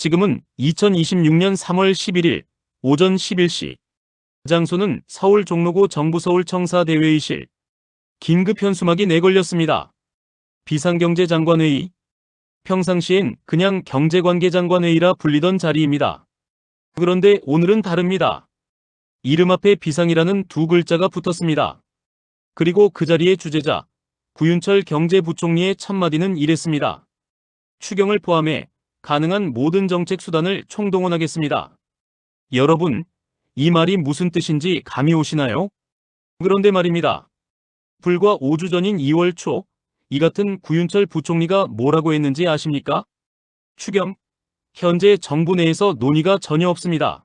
지금은 2026년 3월 11일 오전 11시. 장소는 서울 종로구 정부서울청사대회의실. 긴급 현수막이 내걸렸습니다. 비상경제장관회의. 평상시엔 그냥 경제관계장관회의라 불리던 자리입니다. 그런데 오늘은 다릅니다. 이름 앞에 비상이라는 두 글자가 붙었습니다. 그리고 그 자리의 주재자 구윤철 경제부총리의 첫마디는 이랬습니다. 추경을 포함해 가능한 모든 정책 수단을 총동원하겠습니다. 여러분, 이 말이 무슨 뜻인지 감이 오시나요? 그런데 말입니다. 불과 5주 전인 2월 초, 이 같은 구윤철 부총리가 뭐라고 했는지 아십니까? 추경, 현재 정부 내에서 논의가 전혀 없습니다.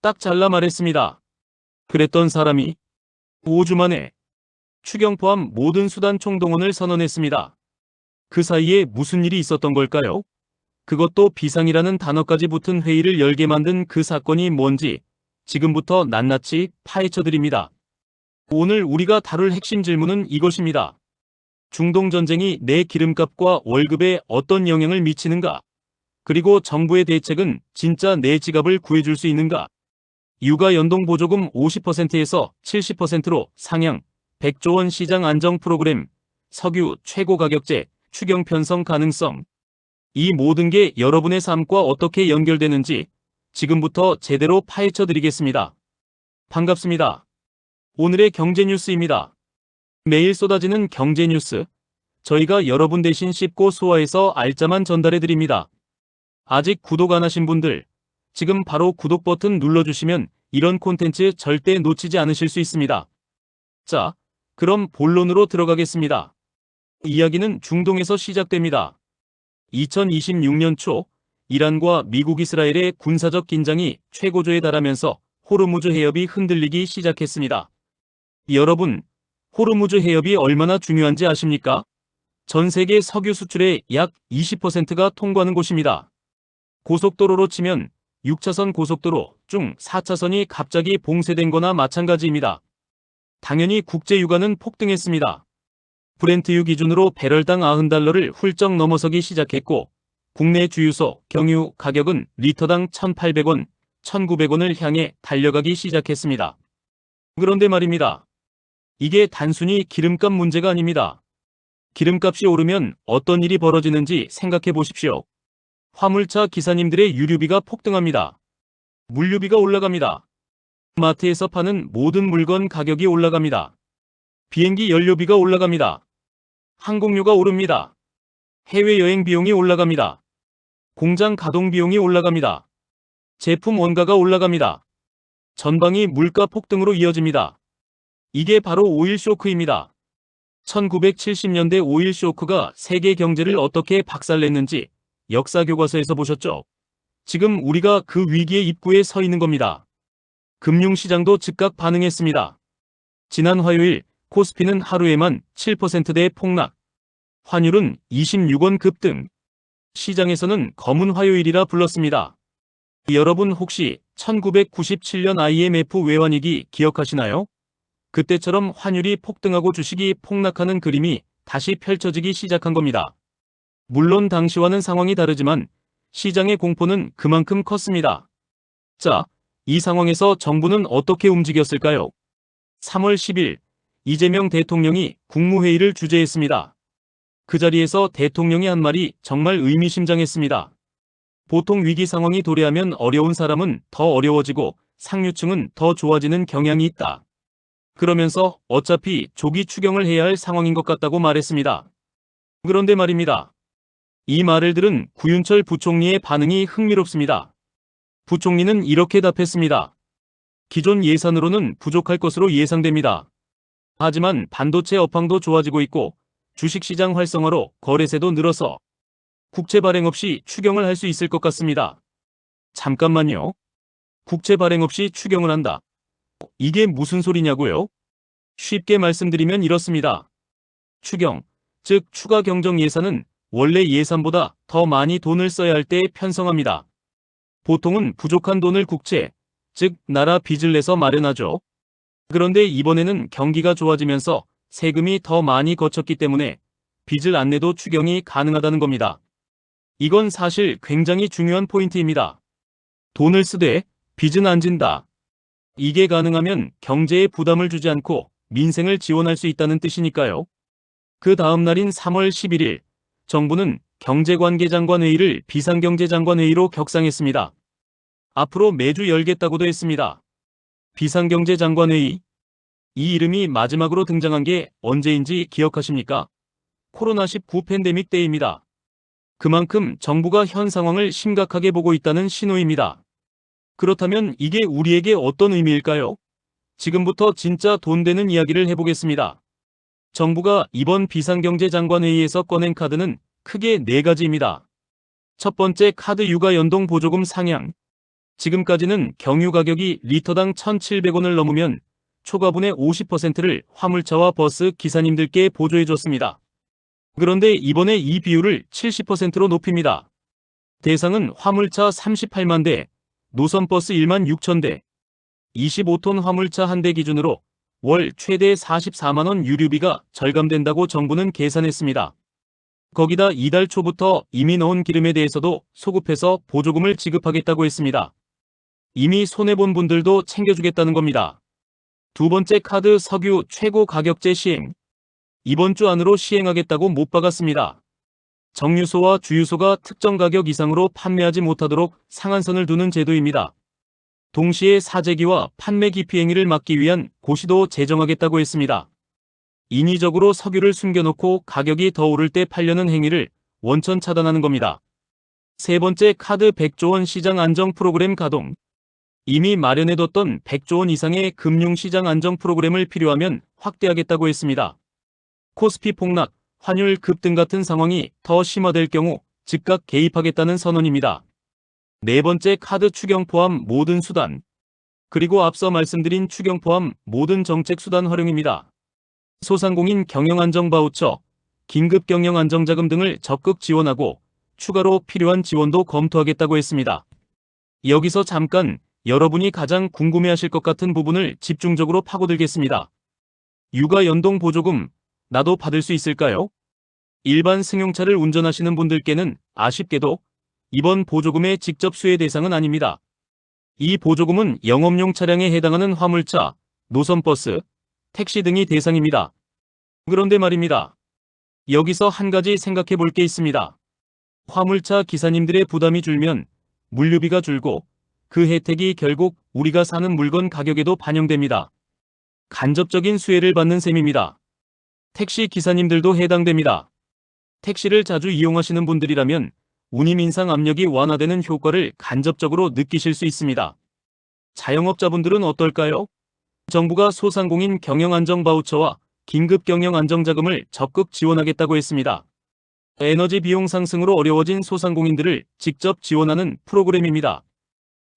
딱 잘라 말했습니다. 그랬던 사람이 5주 만에 추경 포함 모든 수단 총동원을 선언했습니다. 그 사이에 무슨 일이 있었던 걸까요? 그것도 비상이라는 단어까지 붙은 회의를 열게 만든 그 사건이 뭔지 지금부터 낱낱이 파헤쳐드립니다. 오늘 우리가 다룰 핵심 질문은 이것입니다. 중동전쟁이 내 기름값과 월급에 어떤 영향을 미치는가? 그리고 정부의 대책은 진짜 내 지갑을 구해줄 수 있는가? 육아연동보조금 50%에서 70%로 상향, 100조 원 시장 안정 프로그램, 석유 최고 가격제, 추경 편성 가능성. 이 모든 게 여러분의 삶과 어떻게 연결되는지 지금부터 제대로 파헤쳐 드리겠습니다. 반갑습니다. 오늘의 경제뉴스입니다. 매일 쏟아지는 경제뉴스. 저희가 여러분 대신 씹고 소화해서 알짜만 전달해 드립니다. 아직 구독 안 하신 분들, 지금 바로 구독 버튼 눌러주시면 이런 콘텐츠 절대 놓치지 않으실 수 있습니다. 자, 그럼 본론으로 들어가겠습니다. 이야기는 중동에서 시작됩니다. 2026년 초 이란과 미국 이스라엘의 군사적 긴장이 최고조에 달하면서 호르무즈 해협이 흔들리기 시작했습니다. 여러분, 호르무즈 해협이 얼마나 중요한지 아십니까? 전 세계 석유 수출의 약 20%가 통과하는 곳입니다. 고속도로로 치면 6차선 고속도로 중 4차선이 갑자기 봉쇄된 거나 마찬가지입니다. 당연히 국제 유가는 폭등했습니다. 브렌트유 기준으로 배럴당 90달러를 훌쩍 넘어서기 시작했고 국내 주유소, 경유 가격은 리터당 1,800원, 1,900원을 향해 달려가기 시작했습니다. 그런데 말입니다. 이게 단순히 기름값 문제가 아닙니다. 기름값이 오르면 어떤 일이 벌어지는지 생각해 보십시오. 화물차 기사님들의 유류비가 폭등합니다. 물류비가 올라갑니다. 마트에서 파는 모든 물건 가격이 올라갑니다. 비행기 연료비가 올라갑니다. 항공료가 오릅니다. 해외여행 비용이 올라갑니다. 공장 가동 비용이 올라갑니다. 제품 원가가 올라갑니다. 전방이 물가 폭등으로 이어집니다. 이게 바로 오일 쇼크입니다. 1970년대 오일 쇼크가 세계 경제를 어떻게 박살냈는지 역사 교과서에서 보셨죠? 지금 우리가 그 위기의 입구에 서 있는 겁니다. 금융시장도 즉각 반응했습니다. 지난 화요일 코스피는 하루에만 7%대 폭락. 환율은 26원 급등. 시장에서는 검은 화요일이라 불렀습니다. 여러분 혹시 1997년 IMF 외환위기 기억하시나요? 그때처럼 환율이 폭등하고 주식이 폭락하는 그림이 다시 펼쳐지기 시작한 겁니다. 물론 당시와는 상황이 다르지만 시장의 공포는 그만큼 컸습니다. 자, 이 상황에서 정부는 어떻게 움직였을까요? 3월 10일 이재명 대통령이 국무회의를 주재했습니다. 그 자리에서 대통령이 한 말이 정말 의미심장했습니다. 보통 위기 상황이 도래하면 어려운 사람은 더 어려워지고 상류층은 더 좋아지는 경향이 있다. 그러면서 어차피 조기 추경을 해야 할 상황인 것 같다고 말했습니다. 그런데 말입니다. 이 말을 들은 구윤철 부총리의 반응이 흥미롭습니다. 부총리는 이렇게 답했습니다. 기존 예산으로는 부족할 것으로 예상됩니다. 하지만 반도체 업황도 좋아지고 있고 주식시장 활성화로 거래세도 늘어서 국채 발행 없이 추경을 할 수 있을 것 같습니다. 잠깐만요. 국채 발행 없이 추경을 한다. 이게 무슨 소리냐고요? 쉽게 말씀드리면 이렇습니다. 추경, 즉 추가 경정 예산은 원래 예산보다 더 많이 돈을 써야 할 때 편성합니다. 보통은 부족한 돈을 국채, 즉 나라 빚을 내서 마련하죠. 그런데 이번에는 경기가 좋아지면서 세금이 더 많이 거쳤기 때문에 빚을 안 내도 추경이 가능하다는 겁니다. 이건 사실 굉장히 중요한 포인트입니다. 돈을 쓰되 빚은 안 진다. 이게 가능하면 경제에 부담을 주지 않고 민생을 지원할 수 있다는 뜻이니까요. 그 다음 날인 3월 11일, 정부는 경제관계장관회의를 비상경제장관회의로 격상했습니다. 앞으로 매주 열겠다고도 했습니다. 비상경제장관회의. 이 이름이 마지막으로 등장한 게 언제인지 기억하십니까? 코로나19 팬데믹 때입니다. 그만큼 정부가 현 상황을 심각하게 보고 있다는 신호입니다. 그렇다면 이게 우리에게 어떤 의미일까요? 지금부터 진짜 돈 되는 이야기를 해보겠습니다. 정부가 이번 비상경제장관회의에서 꺼낸 카드는 크게 4가지입니다. 첫 번째, 카드 유가 연동 보조금 상향. 지금까지는 경유 가격이 리터당 1,700원을 넘으면 초과분의 50%를 화물차와 버스 기사님들께 보조해줬습니다. 그런데 이번에 이 비율을 70%로 높입니다. 대상은 화물차 38만 대, 노선버스 1만 6천 대, 25톤 화물차 한 대 기준으로 월 최대 44만원 유류비가 절감된다고 정부는 계산했습니다. 거기다 이달 초부터 이미 넣은 기름에 대해서도 소급해서 보조금을 지급하겠다고 했습니다. 이미 손해본 분들도 챙겨주겠다는 겁니다. 두 번째, 카드 석유 최고 가격제 시행. 이번 주 안으로 시행하겠다고 못 박았습니다. 정유소와 주유소가 특정 가격 이상으로 판매하지 못하도록 상한선을 두는 제도입니다. 동시에 사재기와 판매 기피 행위를 막기 위한 고시도 제정하겠다고 했습니다. 인위적으로 석유를 숨겨놓고 가격이 더 오를 때 팔려는 행위를 원천 차단하는 겁니다. 세 번째, 카드 100조 원 시장 안정 프로그램 가동. 이미 마련해뒀던 100조 원 이상의 금융시장 안정 프로그램을 필요하면 확대하겠다고 했습니다. 코스피 폭락, 환율 급등 같은 상황이 더 심화될 경우 즉각 개입하겠다는 선언입니다. 네 번째, 카드 추경 포함 모든 수단. 그리고 앞서 말씀드린 추경 포함 모든 정책 수단 활용입니다. 소상공인 경영안정 바우처, 긴급 경영안정자금 등을 적극 지원하고 추가로 필요한 지원도 검토하겠다고 했습니다. 여기서 잠깐 여러분이 가장 궁금해하실 것 같은 부분을 집중적으로 파고들겠습니다. 유가 연동 보조금, 나도 받을 수 있을까요? 일반 승용차를 운전하시는 분들께는 아쉽게도 이번 보조금의 직접 수혜 대상은 아닙니다. 이 보조금은 영업용 차량에 해당하는 화물차, 노선버스, 택시 등이 대상입니다. 그런데 말입니다. 여기서 한 가지 생각해 볼 게 있습니다. 화물차 기사님들의 부담이 줄면 물류비가 줄고 그 혜택이 결국 우리가 사는 물건 가격에도 반영됩니다. 간접적인 수혜를 받는 셈입니다. 택시 기사님들도 해당됩니다. 택시를 자주 이용하시는 분들이라면 운임 인상 압력이 완화되는 효과를 간접적으로 느끼실 수 있습니다. 자영업자분들은 어떨까요? 정부가 소상공인 경영안정 바우처와 긴급 경영안정자금을 적극 지원하겠다고 했습니다. 에너지 비용 상승으로 어려워진 소상공인들을 직접 지원하는 프로그램입니다.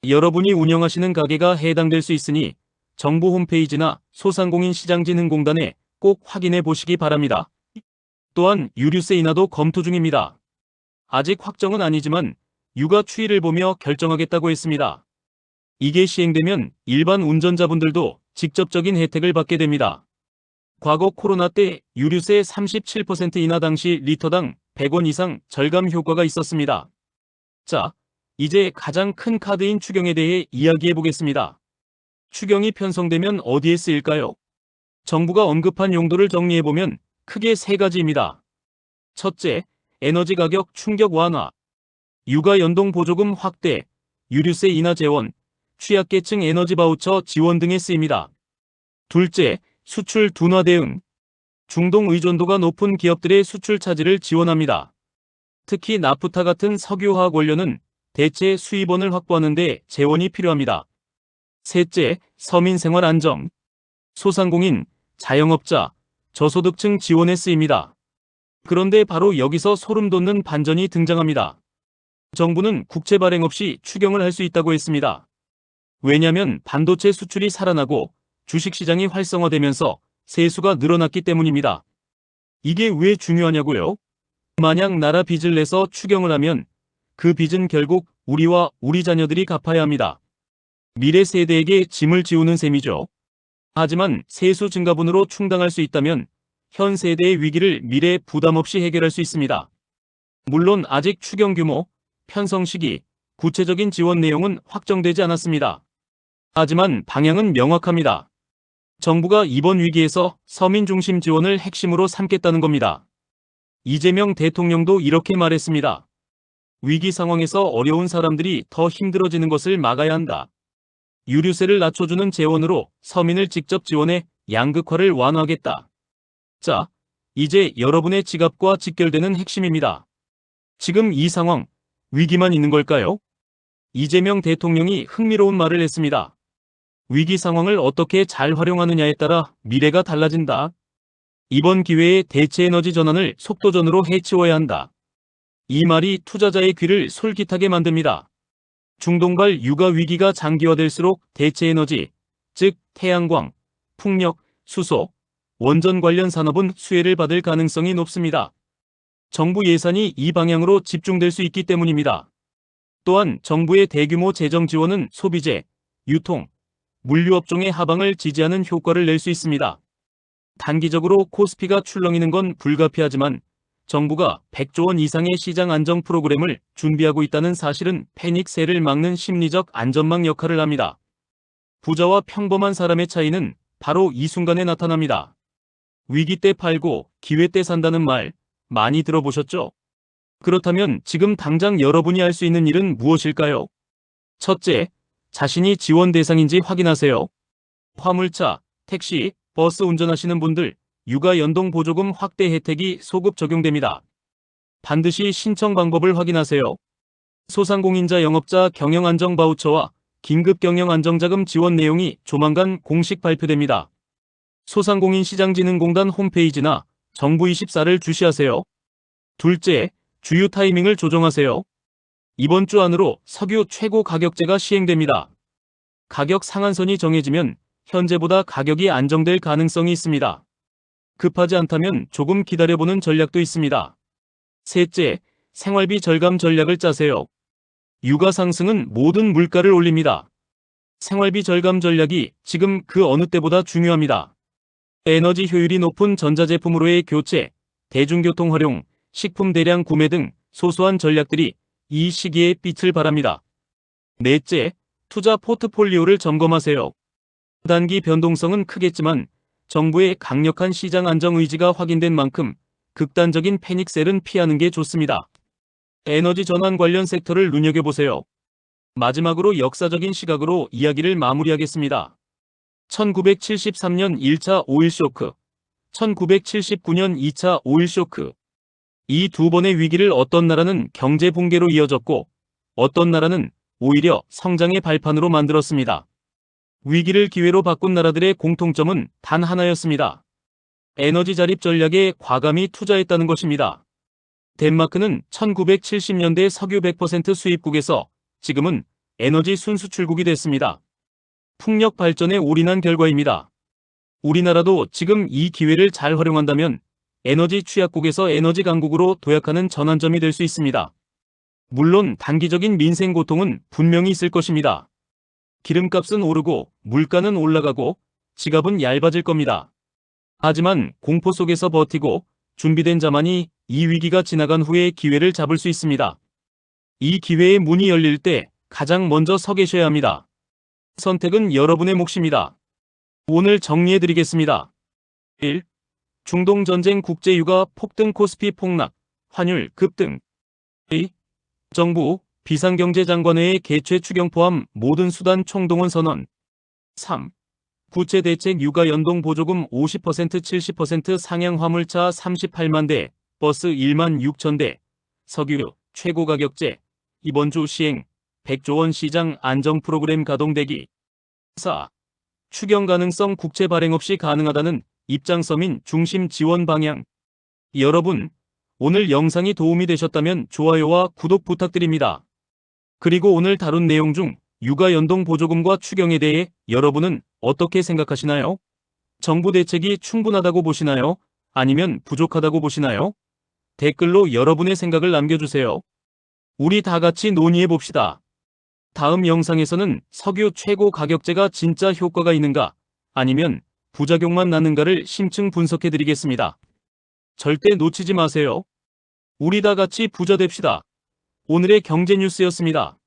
여러분이 운영하시는 가게가 해당될 수 있으니 정부 홈페이지나 소상공인시장진흥공단에 꼭 확인해 보시기 바랍니다. 또한 유류세 인하도 검토 중입니다. 아직 확정은 아니지만 육아 추이를 보며 결정하겠다고 했습니다. 이게 시행되면 일반 운전자분들도 직접적인 혜택을 받게 됩니다. 과거 코로나 때 유류세 37% 인하 당시 리터당 100원 이상 절감 효과가 있었습니다. 자, 이제 가장 큰 카드인 추경에 대해 이야기해 보겠습니다. 추경이 편성되면 어디에 쓰일까요? 정부가 언급한 용도를 정리해보면 크게 3가지입니다. 첫째, 에너지 가격 충격 완화, 육아 연동 보조금 확대, 유류세 인하 재원, 취약계층 에너지 바우처 지원 등에 쓰입니다. 둘째, 수출 둔화 대응, 중동 의존도가 높은 기업들의 수출 차질을 지원합니다. 특히 나프타 같은 석유화학 원료는 대체 수입원을 확보하는 데 재원이 필요합니다. 셋째, 서민 생활 안정, 소상공인, 자영업자, 저소득층 지원에 쓰입니다. 그런데 바로 여기서 소름 돋는 반전이 등장합니다. 정부는 국채 발행 없이 추경을 할 수 있다고 했습니다. 왜냐하면 반도체 수출이 살아나고 주식시장이 활성화되면서 세수가 늘어났기 때문입니다. 이게 왜 중요하냐고요? 만약 나라 빚을 내서 추경을 하면 그 빚은 결국 우리와 우리 자녀들이 갚아야 합니다. 미래 세대에게 짐을 지우는 셈이죠. 하지만 세수 증가분으로 충당할 수 있다면 현 세대의 위기를 미래에 부담 없이 해결할 수 있습니다. 물론 아직 추경 규모, 편성 시기, 구체적인 지원 내용은 확정되지 않았습니다. 하지만 방향은 명확합니다. 정부가 이번 위기에서 서민 중심 지원을 핵심으로 삼겠다는 겁니다. 이재명 대통령도 이렇게 말했습니다. 위기 상황에서 어려운 사람들이 더 힘들어지는 것을 막아야 한다. 유류세를 낮춰주는 재원으로 서민을 직접 지원해 양극화를 완화하겠다. 자, 이제 여러분의 지갑과 직결되는 핵심입니다. 지금 이 상황, 위기만 있는 걸까요? 이재명 대통령이 흥미로운 말을 했습니다. 위기 상황을 어떻게 잘 활용하느냐에 따라 미래가 달라진다. 이번 기회에 대체 에너지 전환을 속도전으로 해치워야 한다. 이 말이 투자자의 귀를 솔깃하게 만듭니다. 중동발 육아 위기가 장기화될수록 대체 에너지, 즉 태양광, 풍력, 수소, 원전 관련 산업은 수혜를 받을 가능성이 높습니다. 정부 예산이 이 방향으로 집중될 수 있기 때문입니다. 또한 정부의 대규모 재정 지원은 소비재, 유통, 물류업종의 하방을 지지하는 효과를 낼 수 있습니다. 단기적으로 코스피가 출렁이는 건 불가피하지만 정부가 100조 원 이상의 시장 안정 프로그램을 준비하고 있다는 사실은 패닉세를 막는 심리적 안전망 역할을 합니다. 부자와 평범한 사람의 차이는 바로 이 순간에 나타납니다. 위기 때 팔고 기회 때 산다는 말 많이 들어보셨죠? 그렇다면 지금 당장 여러분이 할 수 있는 일은 무엇일까요? 첫째, 자신이 지원 대상인지 확인하세요. 화물차, 택시, 버스 운전하시는 분들, 육아 연동 보조금 확대 혜택이 소급 적용됩니다. 반드시 신청 방법을 확인하세요. 소상공인자 영업자 경영안정 바우처와 긴급 경영안정자금 지원 내용이 조만간 공식 발표됩니다. 소상공인 시장진흥공단 홈페이지나 정부24를 주시하세요. 둘째, 주유 타이밍을 조정하세요. 이번 주 안으로 석유 최고 가격제가 시행됩니다. 가격 상한선이 정해지면 현재보다 가격이 안정될 가능성이 있습니다. 급하지 않다면 조금 기다려보는 전략도 있습니다. 셋째, 생활비 절감 전략을 짜세요. 유가 상승은 모든 물가를 올립니다. 생활비 절감 전략이 지금 그 어느 때보다 중요합니다. 에너지 효율이 높은 전자제품으로의 교체, 대중교통 활용, 식품 대량 구매 등 소소한 전략들이 이 시기에 빛을 발합니다. 넷째, 투자 포트폴리오를 점검하세요. 단기 변동성은 크겠지만 정부의 강력한 시장 안정 의지가 확인된 만큼 극단적인 패닉셀은 피하는 게 좋습니다. 에너지 전환 관련 섹터를 눈여겨보세요. 마지막으로 역사적인 시각으로 이야기를 마무리하겠습니다. 1973년 1차 오일 쇼크, 1979년 2차 오일 쇼크. 이 두 번의 위기를 어떤 나라는 경제 붕괴로 이어졌고 어떤 나라는 오히려 성장의 발판으로 만들었습니다. 위기를 기회로 바꾼 나라들의 공통점은 단 하나였습니다. 에너지 자립 전략에 과감히 투자했다는 것입니다. 덴마크는 1970년대 석유 100% 수입국에서 지금은 에너지 순수출국이 됐습니다. 풍력 발전에 올인한 결과입니다. 우리나라도 지금 이 기회를 잘 활용한다면 에너지 취약국에서 에너지 강국으로 도약하는 전환점이 될 수 있습니다. 물론 단기적인 민생 고통은 분명히 있을 것입니다. 기름값은 오르고 물가는 올라가고 지갑은 얇아질 겁니다. 하지만 공포 속에서 버티고 준비된 자만이 이 위기가 지나간 후에 기회를 잡을 수 있습니다. 이 기회의 문이 열릴 때 가장 먼저 서 계셔야 합니다. 선택은 여러분의 몫입니다. 오늘 정리해드리겠습니다. 1. 중동전쟁 국제유가 폭등 코스피 폭락, 환율 급등. 2. 정부, 비상경제장관회의 개최 추경 포함 모든 수단 총동원 선언. 3. 부채대책 유가 연동 보조금 50% 70% 상향 화물차 38만 대, 버스 1만 6천 대, 석유 최고 가격제, 이번 주 시행, 100조 원 시장 안정 프로그램 가동되기. 4. 추경 가능성 국채 발행 없이 가능하다는 입장 서민 중심 지원 방향. 여러분, 오늘 영상이 도움이 되셨다면 좋아요와 구독 부탁드립니다. 그리고 오늘 다룬 내용 중 육아 연동 보조금과 추경에 대해 여러분은 어떻게 생각하시나요? 정부 대책이 충분하다고 보시나요? 아니면 부족하다고 보시나요? 댓글로 여러분의 생각을 남겨주세요. 우리 다 같이 논의해 봅시다. 다음 영상에서는 석유 최고 가격제가 진짜 효과가 있는가, 아니면 부작용만 나는가를 심층 분석해 드리겠습니다. 절대 놓치지 마세요. 우리 다 같이 부자 됩시다. 오늘의 경제 뉴스였습니다.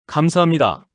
감사합니다.